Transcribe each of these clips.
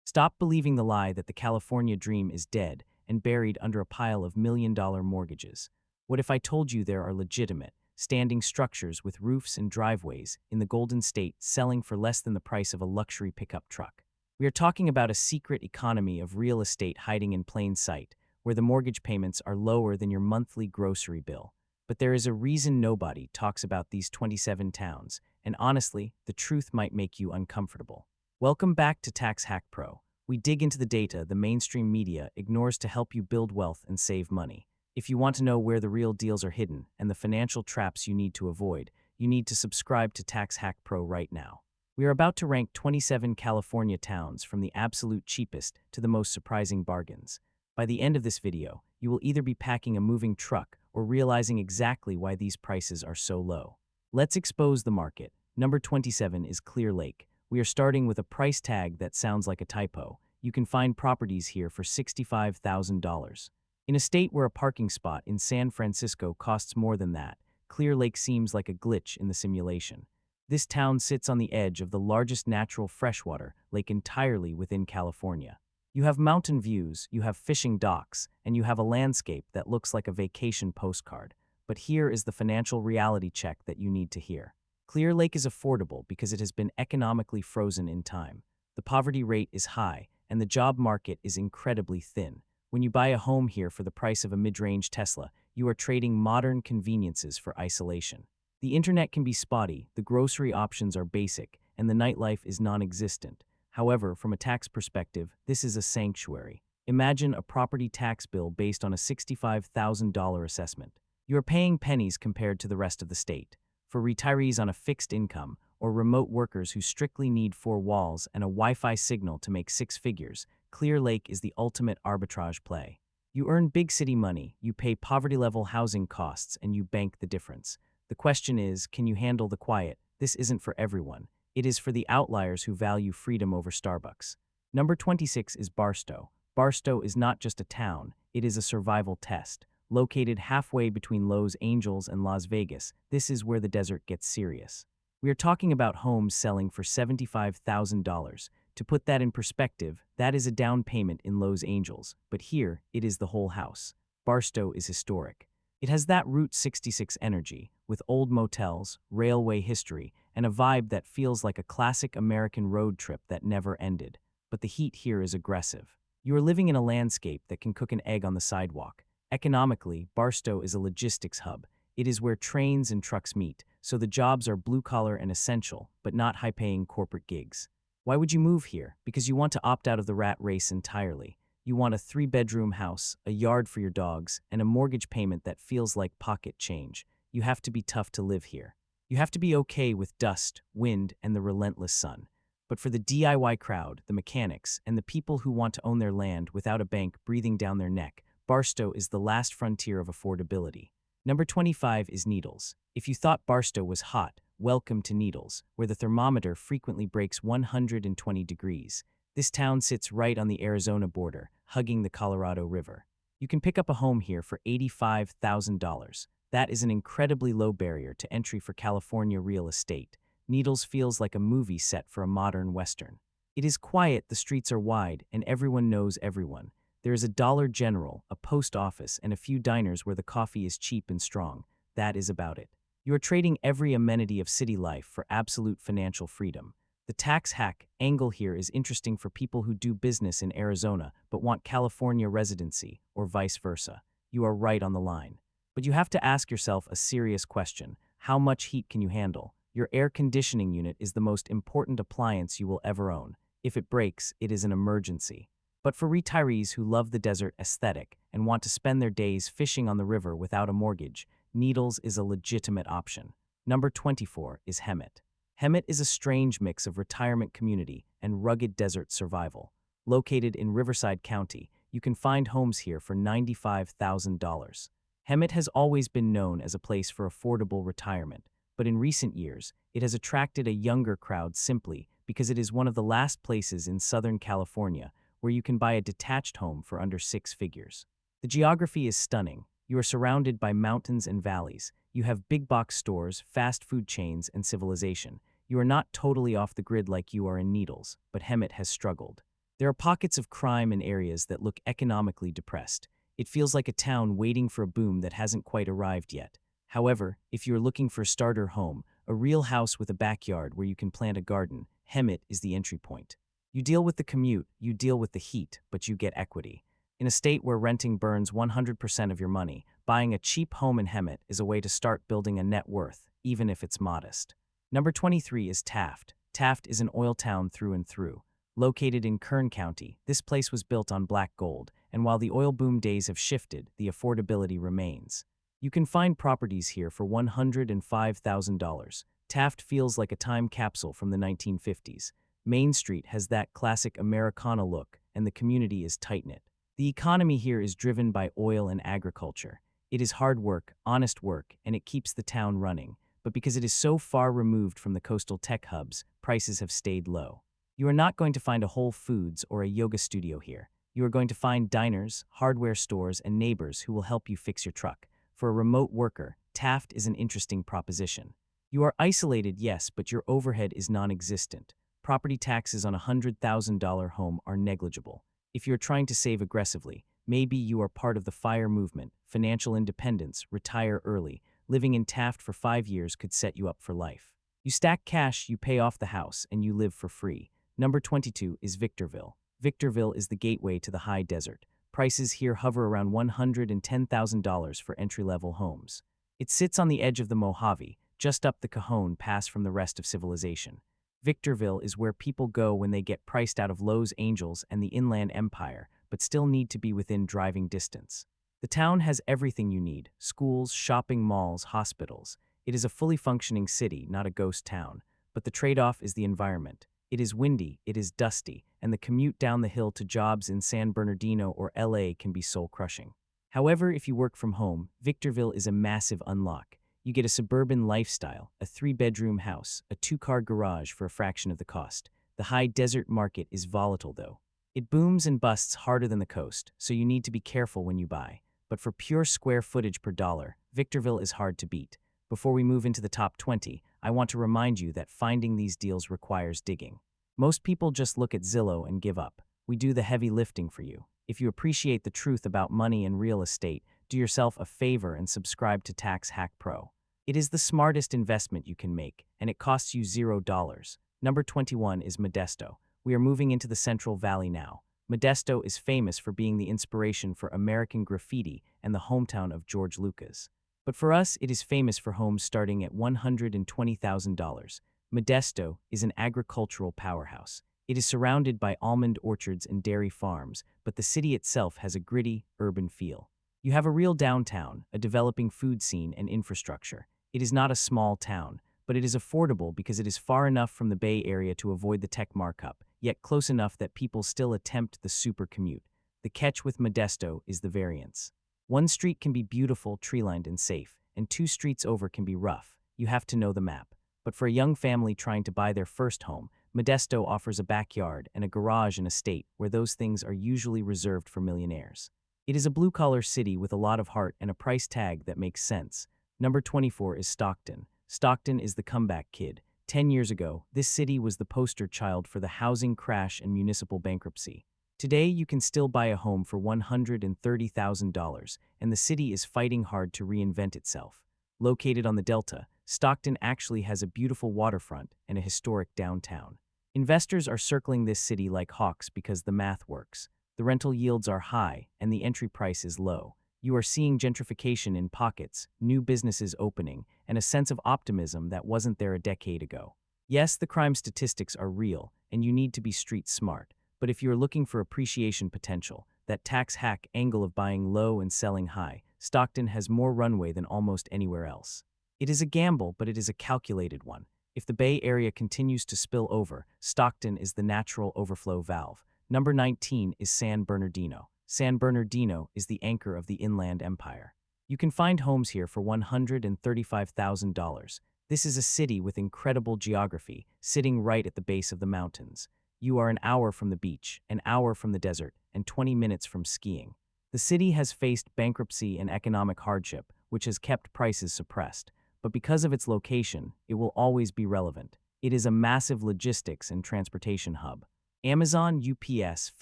Stop believing the lie that the California dream is dead and buried under a pile of million-dollar mortgages. What if I told you there are legitimate, standing structures with roofs and driveways in the Golden State selling for less than the price of a luxury pickup truck? We are talking about a secret economy of real estate hiding in plain sight, where the mortgage payments are lower than your monthly grocery bill. But there is a reason nobody talks about these 27 towns, and honestly, the truth might make you uncomfortable. Welcome back to Tax Hack Pro. We dig into the data the mainstream media ignores to help you build wealth and save money. If you want to know where the real deals are hidden and the financial traps you need to avoid, you need to subscribe to Tax Hack Pro right now. We are about to rank 27 California towns from the absolute cheapest to the most surprising bargains. By the end of this video, you will either be packing a moving truck or realizing exactly why these prices are so low. Let's expose the market. Number 27 is Clear Lake. We are starting with a price tag that sounds like a typo. You can find properties here for $65,000. In a state where a parking spot in San Francisco costs more than that, Clear Lake seems like a glitch in the simulation. This town sits on the edge of the largest natural freshwater lake entirely within California. You have mountain views, you have fishing docks, and you have a landscape that looks like a vacation postcard. But here is the financial reality check that you need to hear. Clear Lake is affordable because it has been economically frozen in time. The poverty rate is high, and the job market is incredibly thin. When you buy a home here for the price of a mid-range Tesla, you are trading modern conveniences for isolation. The internet can be spotty, the grocery options are basic, and the nightlife is non-existent. However, from a tax perspective, this is a sanctuary. Imagine a property tax bill based on a $65,000 assessment. You are paying pennies compared to the rest of the state. For retirees on a fixed income, or remote workers who strictly need four walls and a Wi-Fi signal to make six figures, Clear Lake is the ultimate arbitrage play. You earn big city money, you pay poverty-level housing costs, and you bank the difference. The question is, can you handle the quiet? This isn't for everyone. It is for the outliers who value freedom over Starbucks. Number 26 is Barstow. Barstow is not just a town, it is a survival test. Located halfway between Los Angeles and Las Vegas, this is where the desert gets serious. We are talking about homes selling for $75,000. To put that in perspective, that is a down payment in Los Angeles, but here, it is the whole house. Barstow is historic. It has that Route 66 energy, with old motels, railway history, and a vibe that feels like a classic American road trip that never ended. But the heat here is aggressive. You are living in a landscape that can cook an egg on the sidewalk. Economically, Barstow is a logistics hub. It is where trains and trucks meet, so the jobs are blue-collar and essential, but not high-paying corporate gigs. Why would you move here? Because you want to opt out of the rat race entirely. You want a 3-bedroom house, a yard for your dogs, and a mortgage payment that feels like pocket change. You have to be tough to live here. You have to be okay with dust, wind, and the relentless sun. But for the DIY crowd, the mechanics, and the people who want to own their land without a bank breathing down their neck, Barstow is the last frontier of affordability. Number 25 is Needles. If you thought Barstow was hot, welcome to Needles, where the thermometer frequently breaks 120 degrees. This town sits right on the Arizona border, hugging the Colorado River. You can pick up a home here for $85,000. That is an incredibly low barrier to entry for California real estate. Needles feels like a movie set for a modern Western. It is quiet, the streets are wide, and everyone knows everyone. There is a Dollar General, a post office, and a few diners where the coffee is cheap and strong. That is about it. You are trading every amenity of city life for absolute financial freedom. The tax hack angle here is interesting for people who do business in Arizona but want California residency, or vice versa. You are right on the line. But you have to ask yourself a serious question. How much heat can you handle? Your air conditioning unit is the most important appliance you will ever own. If it breaks, it is an emergency. But for retirees who love the desert aesthetic and want to spend their days fishing on the river without a mortgage, Needles is a legitimate option. Number 24 is Hemet. Hemet is a strange mix of retirement community and rugged desert survival. Located in Riverside County, you can find homes here for $95,000. Hemet has always been known as a place for affordable retirement, but in recent years, it has attracted a younger crowd simply because it is one of the last places in Southern California where you can buy a detached home for under 6 figures. The geography is stunning. You are surrounded by mountains and valleys. You have big box stores, fast food chains, and civilization. You are not totally off the grid like you are in Needles, but Hemet has struggled. There are pockets of crime in areas that look economically depressed. It feels like a town waiting for a boom that hasn't quite arrived yet. However, if you're looking for a starter home, a real house with a backyard where you can plant a garden, Hemet is the entry point. You deal with the commute, you deal with the heat, but you get equity. In a state where renting burns 100% of your money, buying a cheap home in Hemet is a way to start building a net worth, even if it's modest. Number 23 is Taft. Taft is an oil town through and through. Located in Kern County, this place was built on black gold, and while the oil boom days have shifted, the affordability remains. You can find properties here for $105,000. Taft feels like a time capsule from the 1950s. Main Street has that classic Americana look, and the community is tight-knit. The economy here is driven by oil and agriculture. It is hard work, honest work, and it keeps the town running. But because it is so far removed from the coastal tech hubs, prices have stayed low. You are not going to find a Whole Foods or a yoga studio here. You are going to find diners, hardware stores, and neighbors who will help you fix your truck. For a remote worker, Taft is an interesting proposition. You are isolated, yes, but your overhead is non-existent. Property taxes on a $100,000 home are negligible. If you're trying to save aggressively, maybe you are part of the FIRE movement, financial independence, retire early. Living in Taft for 5 years could set you up for life. You stack cash, you pay off the house, and you live for free. Number 22 is Victorville. Victorville is the gateway to the high desert. Prices here hover around $110,000 for entry-level homes. It sits on the edge of the Mojave, just up the Cajon Pass from the rest of civilization. Victorville is where people go when they get priced out of Los Angeles and the Inland Empire, but still need to be within driving distance. The town has everything you need: schools, shopping malls, hospitals. It is a fully functioning city, not a ghost town. But the trade-off is the environment. It is windy, it is dusty, and the commute down the hill to jobs in San Bernardino or LA can be soul-crushing. However, if you work from home, Victorville is a massive unlock. You get a suburban lifestyle, a 3-bedroom house, a 2-car garage for a fraction of the cost. The high desert market is volatile, though. It booms and busts harder than the coast, so you need to be careful when you buy. But for pure square footage per dollar, Victorville is hard to beat. Before we move into the top 20, I want to remind you that finding these deals requires digging. Most people just look at Zillow and give up. We do the heavy lifting for you. If you appreciate the truth about money and real estate, do yourself a favor and subscribe to Tax Hack Pro. It is the smartest investment you can make, and it costs you $0. Number 21 is Modesto. We are moving into the Central Valley now. Modesto is famous for being the inspiration for American graffiti and the hometown of George Lucas. But for us, it is famous for homes starting at $120,000. Modesto is an agricultural powerhouse. It is surrounded by almond orchards and dairy farms, but the city itself has a gritty, urban feel. You have a real downtown, a developing food scene, and infrastructure. It is not a small town, but it is affordable because it is far enough from the Bay Area to avoid the tech markup, yet close enough that people still attempt the super commute. The catch with Modesto is the variance. One street can be beautiful, tree-lined, and safe, and 2 streets over can be rough. You have to know the map. But for a young family trying to buy their first home, Modesto offers a backyard and a garage in a state where those things are usually reserved for millionaires. It is a blue-collar city with a lot of heart and a price tag that makes sense. Number 24 is Stockton. Stockton is the comeback kid. 10 years ago, this city was the poster child for the housing crash and municipal bankruptcy. Today, you can still buy a home for $130,000, and the city is fighting hard to reinvent itself. Located on the Delta, Stockton actually has a beautiful waterfront and a historic downtown. Investors are circling this city like hawks because the math works. The rental yields are high, and the entry price is low. You are seeing gentrification in pockets, new businesses opening, and a sense of optimism that wasn't there a decade ago. Yes, the crime statistics are real, and you need to be street smart. But if you're looking for appreciation potential, that tax hack angle of buying low and selling high, Stockton has more runway than almost anywhere else. It is a gamble, but it is a calculated one. If the Bay Area continues to spill over, Stockton is the natural overflow valve. Number 19 is San Bernardino. San Bernardino is the anchor of the Inland Empire. You can find homes here for $135,000. This is a city with incredible geography, sitting right at the base of the mountains. You are an hour from the beach, an hour from the desert, and 20 minutes from skiing. The city has faced bankruptcy and economic hardship, which has kept prices suppressed. But because of its location, it will always be relevant. It is a massive logistics and transportation hub. Amazon, UPS,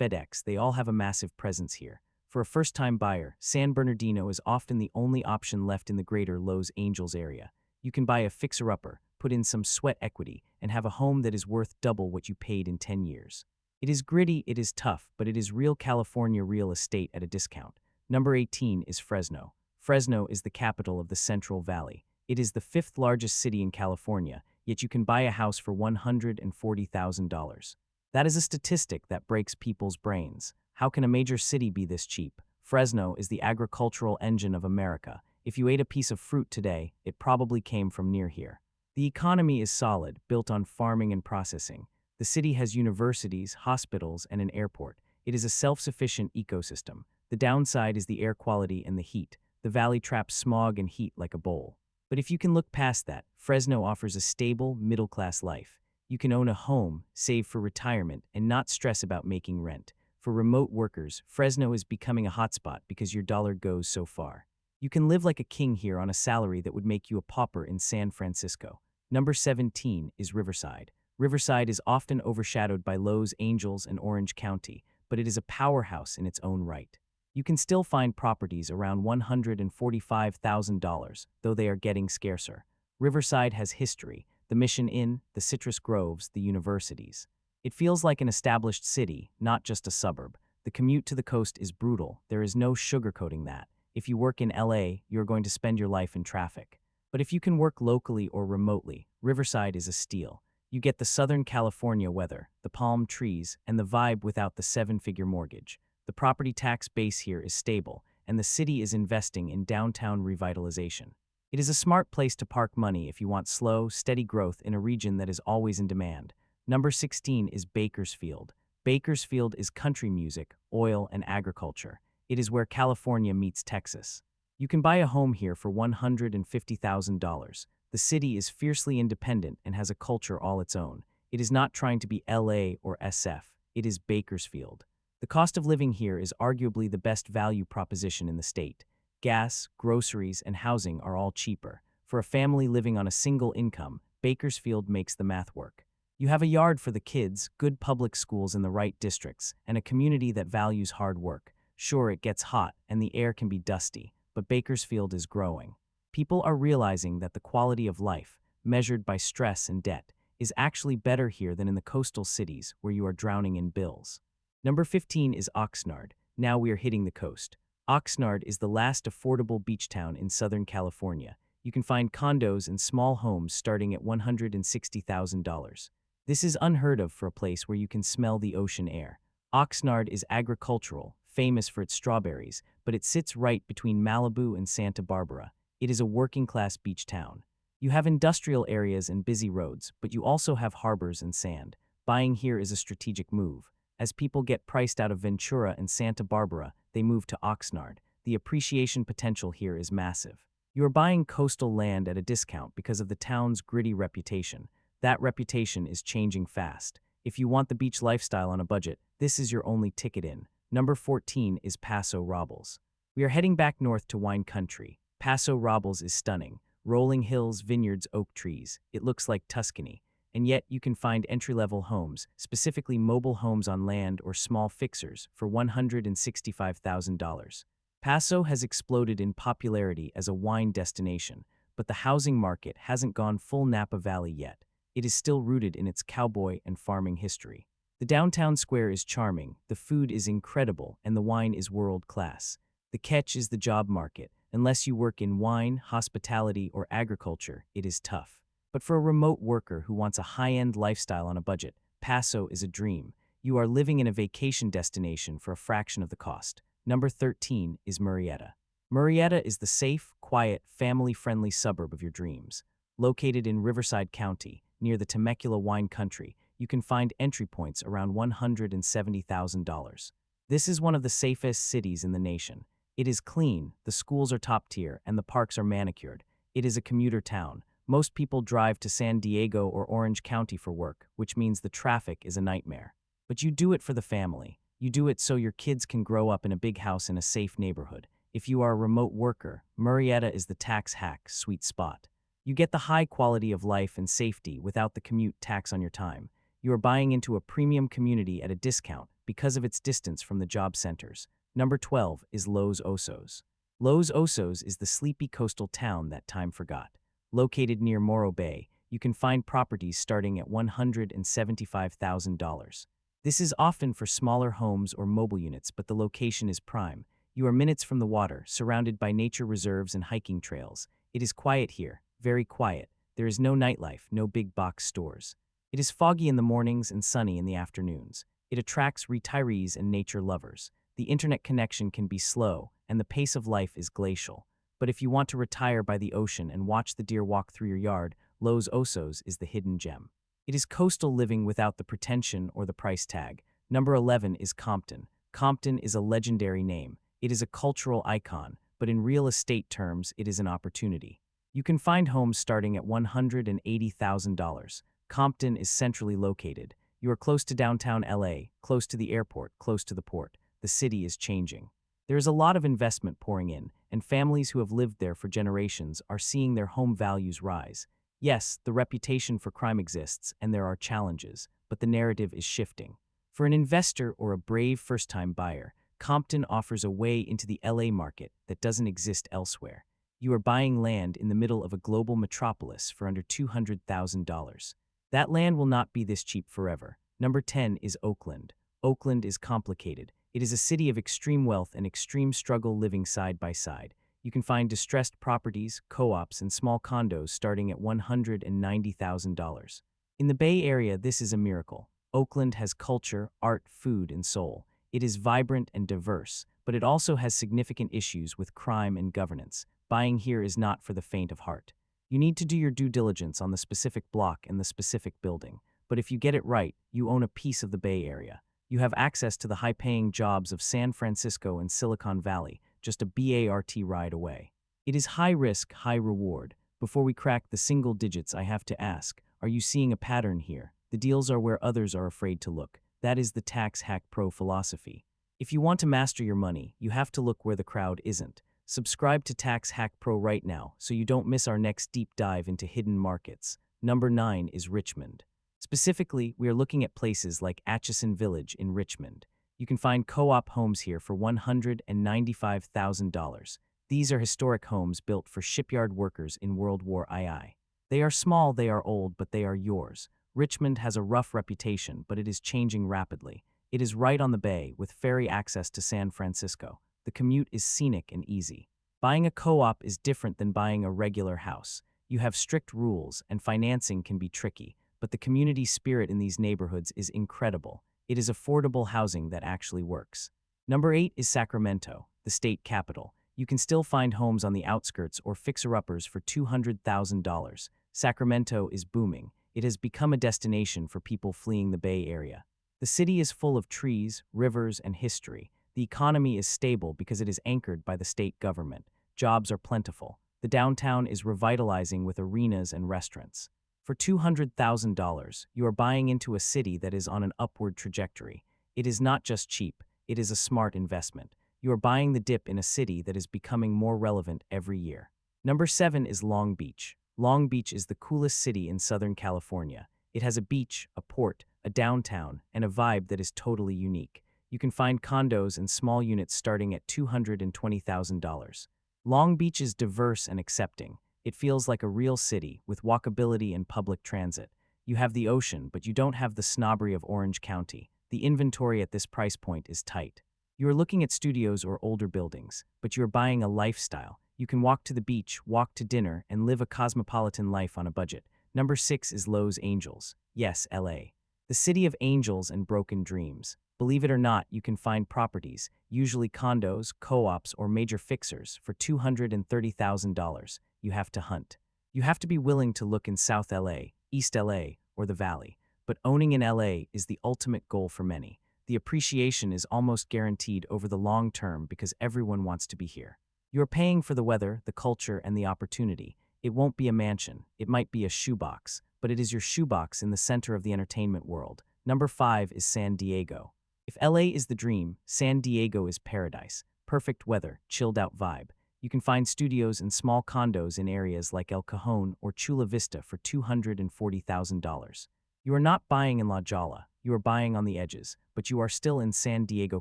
FedEx, they all have a massive presence here. For a first-time buyer, San Bernardino is often the only option left in the greater Los Angeles area. You can buy a fixer-upper, put in some sweat equity, and have a home that is worth double what you paid in 10 years. It is gritty, it is tough, but it is real California real estate at a discount. Number 18 is Fresno. Fresno is the capital of the Central Valley. It is the fifth largest city in California, yet you can buy a house for $140,000. That is a statistic that breaks people's brains. How can a major city be this cheap? Fresno is the agricultural engine of America. If you ate a piece of fruit today, it probably came from near here. The economy is solid, built on farming and processing. The city has universities, hospitals, and an airport. It is a self-sufficient ecosystem. The downside is the air quality and the heat. The valley traps smog and heat like a bowl. But if you can look past that, Fresno offers a stable, middle-class life. You can own a home, save for retirement, and not stress about making rent. For remote workers, Fresno is becoming a hotspot because your dollar goes so far. You can live like a king here on a salary that would make you a pauper in San Francisco. Number 17 is Riverside. Riverside is often overshadowed by Los Angeles and Orange County, but it is a powerhouse in its own right. You can still find properties around $145,000, though they are getting scarcer. Riverside has history, the Mission Inn, the citrus groves, the universities. It feels like an established city, not just a suburb. The commute to the coast is brutal. There is no sugarcoating that. If you work in LA, you're going to spend your life in traffic. But if you can work locally or remotely, Riverside is a steal. You get the Southern California weather, the palm trees, and the vibe without the seven-figure mortgage. The property tax base here is stable, and the city is investing in downtown revitalization. It is a smart place to park money if you want slow, steady growth in a region that is always in demand. Number 16 is Bakersfield. Bakersfield is country music, oil, and agriculture. It is where California meets Texas. You can buy a home here for $150,000. The city is fiercely independent and has a culture all its own. It is not trying to be LA or SF. It is Bakersfield. The cost of living here is arguably the best value proposition in the state. Gas, groceries, and housing are all cheaper. For a family living on a single income, Bakersfield makes the math work. You have a yard for the kids, good public schools in the right districts, and a community that values hard work. Sure, it gets hot and the air can be dusty, but Bakersfield is growing. People are realizing that the quality of life, measured by stress and debt, is actually better here than in the coastal cities where you are drowning in bills. Number 15 is Oxnard. Now we are hitting the coast. Oxnard is the last affordable beach town in Southern California. You can find condos and small homes starting at $160,000. This is unheard of for a place where you can smell the ocean air. Oxnard is agricultural, famous for its strawberries, but it sits right between Malibu and Santa Barbara. It is a working-class beach town. You have industrial areas and busy roads, but you also have harbors and sand. Buying here is a strategic move. As people get priced out of Ventura and Santa Barbara, they move to Oxnard. The appreciation potential here is massive. You are buying coastal land at a discount because of the town's gritty reputation. That reputation is changing fast. If you want the beach lifestyle on a budget, this is your only ticket in. Number 14 is Paso Robles. We are heading back north to wine country. Paso Robles is stunning. Rolling hills, vineyards, oak trees. It looks like Tuscany. And yet you can find entry-level homes, specifically mobile homes on land or small fixers, for $165,000. Paso has exploded in popularity as a wine destination, but the housing market hasn't gone full Napa Valley yet. It is still rooted in its cowboy and farming history. The downtown square is charming, the food is incredible, and the wine is world-class. The catch is the job market. Unless you work in wine, hospitality, or agriculture, it is tough. But for a remote worker who wants a high-end lifestyle on a budget, Paso is a dream. You are living in a vacation destination for a fraction of the cost. Number 13 is Murrieta. Murrieta is the safe, quiet, family-friendly suburb of your dreams. Located in Riverside County, near the Temecula wine country, you can find entry points around $170,000. This is one of the safest cities in the nation. It is clean, the schools are top tier, and the parks are manicured. It is a commuter town. Most people drive to San Diego or Orange County for work, which means the traffic is a nightmare. But you do it for the family. You do it so your kids can grow up in a big house in a safe neighborhood. If you are a remote worker, Murrieta is the tax hack sweet spot. You get the high quality of life and safety without the commute tax on your time. You are buying into a premium community at a discount because of its distance from the job centers. Number 12 is Los Osos. Los Osos is the sleepy coastal town that time forgot. Located near Morro Bay, you can find properties starting at $175,000. This is often for smaller homes or mobile units, but the location is prime. You are minutes from the water, surrounded by nature reserves and hiking trails. It is quiet here, very quiet. There is no nightlife, no big box stores. It is foggy in the mornings and sunny in the afternoons. It attracts retirees and nature lovers. The internet connection can be slow, and the pace of life is glacial. But if you want to retire by the ocean and watch the deer walk through your yard, Los Osos is the hidden gem. It is coastal living without the pretension or the price tag. Number 11 is Compton. Compton is a legendary name. It is a cultural icon, but in real estate terms, it is an opportunity. You can find homes starting at $180,000. Compton is centrally located. You are close to downtown LA, close to the airport, close to the port. The city is changing. There is a lot of investment pouring in, and families who have lived there for generations are seeing their home values rise. Yes, the reputation for crime exists, and there are challenges, but the narrative is shifting. For an investor or a brave first-time buyer, Compton offers a way into the LA market that doesn't exist elsewhere. You are buying land in the middle of a global metropolis for under $200,000. That land will not be this cheap forever. Number 10 is Oakland. Oakland is complicated. It is a city of extreme wealth and extreme struggle living side by side. You can find distressed properties, co-ops, and small condos starting at $190,000. In the Bay Area, this is a miracle. Oakland has culture, art, food, and soul. It is vibrant and diverse, but it also has significant issues with crime and governance. Buying here is not for the faint of heart. You need to do your due diligence on the specific block and the specific building, but if you get it right, you own a piece of the Bay Area. You have access to the high-paying jobs of San Francisco and Silicon Valley, just a BART ride away. It is high risk, high reward. Before we crack the single digits, I have to ask, are you seeing a pattern here? The deals are where others are afraid to look. That is the Tax Hack Pro philosophy. If you want to master your money, you have to look where the crowd isn't. Subscribe to Tax Hack Pro right now so you don't miss our next deep dive into hidden markets. Number 9 is Richmond. Specifically, we are looking at places like Atchison Village in Richmond. You can find co-op homes here for $195,000. These are historic homes built for shipyard workers in World War II. They are small, they are old, but they are yours. Richmond has a rough reputation, but it is changing rapidly. It is right on the bay, with ferry access to San Francisco. The commute is scenic and easy. Buying a co-op is different than buying a regular house. You have strict rules, and financing can be tricky, but the community spirit in these neighborhoods is incredible. It is affordable housing that actually works. Number 8 is Sacramento, the state capital. You can still find homes on the outskirts or fixer-uppers for $200,000. Sacramento is booming. It has become a destination for people fleeing the Bay Area. The city is full of trees, rivers, and history. The economy is stable because it is anchored by the state government. Jobs are plentiful. The downtown is revitalizing with arenas and restaurants. For $200,000, you are buying into a city that is on an upward trajectory. It is not just cheap, it is a smart investment. You are buying the dip in a city that is becoming more relevant every year. Number 7 is Long Beach. Long Beach is the coolest city in Southern California. It has a beach, a port, a downtown, and a vibe that is totally unique. You can find condos and small units starting at $220,000. Long Beach is diverse and accepting. It feels like a real city with walkability and public transit. You have the ocean, but you don't have the snobbery of Orange County. The inventory at this price point is tight. You are looking at studios or older buildings, but you are buying a lifestyle. You can walk to the beach, walk to dinner, and live a cosmopolitan life on a budget. Number 6 is Los Angeles. Yes, LA. The city of angels and broken dreams. Believe it or not, you can find properties, usually condos, co-ops, or major fixers, for $230,000. You have to hunt. You have to be willing to look in South LA, East LA, or the Valley. But owning in LA is the ultimate goal for many. The appreciation is almost guaranteed over the long term because everyone wants to be here. You are paying for the weather, the culture, and the opportunity. It won't be a mansion. It might be a shoebox, but it is your shoebox in the center of the entertainment world. Number 5 is San Diego. If LA is the dream, San Diego is paradise. Perfect weather, chilled out vibe. You can find studios and small condos in areas like El Cajon or Chula Vista for $240,000. You are not buying in La Jolla, you are buying on the edges, but you are still in San Diego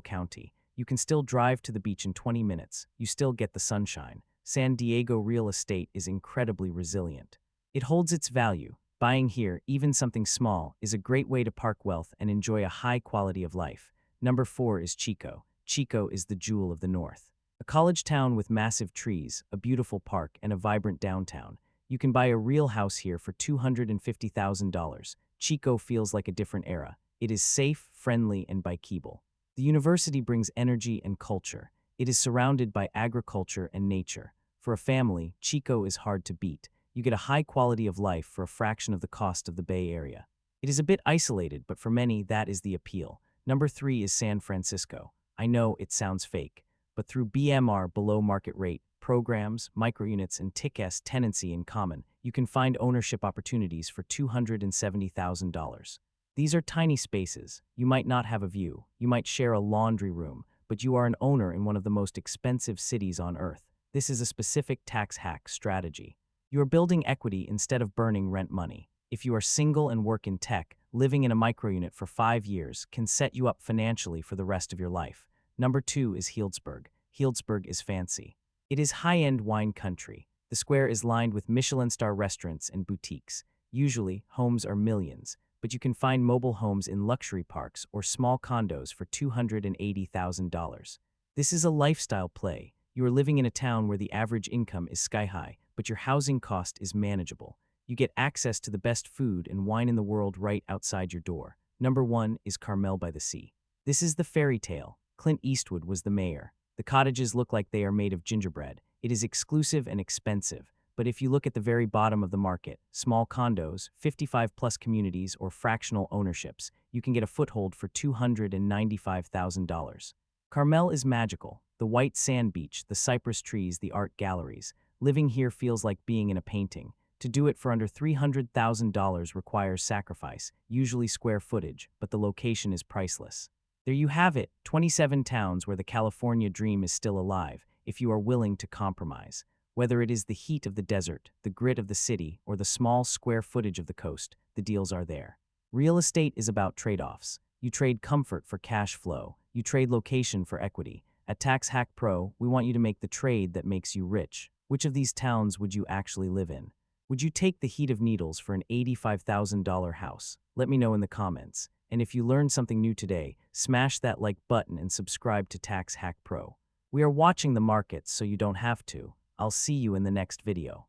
County. You can still drive to the beach in 20 minutes, you still get the sunshine. San Diego real estate is incredibly resilient. It holds its value. Buying here, even something small, is a great way to park wealth and enjoy a high quality of life. Number 4 is Chico. Chico is the jewel of the north. A college town with massive trees, a beautiful park, and a vibrant downtown. You can buy a real house here for $250,000. Chico feels like a different era. It is safe, friendly, and bikeable. The university brings energy and culture. It is surrounded by agriculture and nature. For a family, Chico is hard to beat. You get a high quality of life for a fraction of the cost of the Bay Area. It is a bit isolated, but for many, that is the appeal. Number 3 is San Francisco. I know it sounds fake, but through BMR below market rate, programs, microunits, and TIC-S tenancy in common, you can find ownership opportunities for $270,000. These are tiny spaces. You might not have a view. You might share a laundry room, but you are an owner in one of the most expensive cities on earth. This is a specific tax hack strategy. You are building equity instead of burning rent money. If you are single and work in tech, living in a microunit for 5 years can set you up financially for the rest of your life. Number 2 is Healdsburg. Healdsburg is fancy. It is high-end wine country. The square is lined with Michelin-star restaurants and boutiques. Usually, homes are millions, but you can find mobile homes in luxury parks or small condos for $280,000. This is a lifestyle play. You are living in a town where the average income is sky-high, but your housing cost is manageable. You get access to the best food and wine in the world right outside your door. Number 1 is Carmel by the Sea. This is the fairy tale. Clint Eastwood was the mayor. The cottages look like they are made of gingerbread. It is exclusive and expensive, but if you look at the very bottom of the market, small condos, 55-plus communities, or fractional ownerships, you can get a foothold for $295,000. Carmel is magical. The white sand beach, the cypress trees, the art galleries. Living here feels like being in a painting. To do it for under $300,000 requires sacrifice, usually square footage, but the location is priceless. There you have it, 27 towns where the California dream is still alive, if you are willing to compromise. Whether it is the heat of the desert, the grit of the city, or the small square footage of the coast, the deals are there. Real estate is about trade-offs. You trade comfort for cash flow. You trade location for equity. At Tax Hack Pro, we want you to make the trade that makes you rich. Which of these towns would you actually live in? Would you take the heat of Needles for an $85,000 house? Let me know in the comments. And if you learned something new today, smash that like button and subscribe to Tax Hack Pro. We are watching the markets so you don't have to. I'll see you in the next video.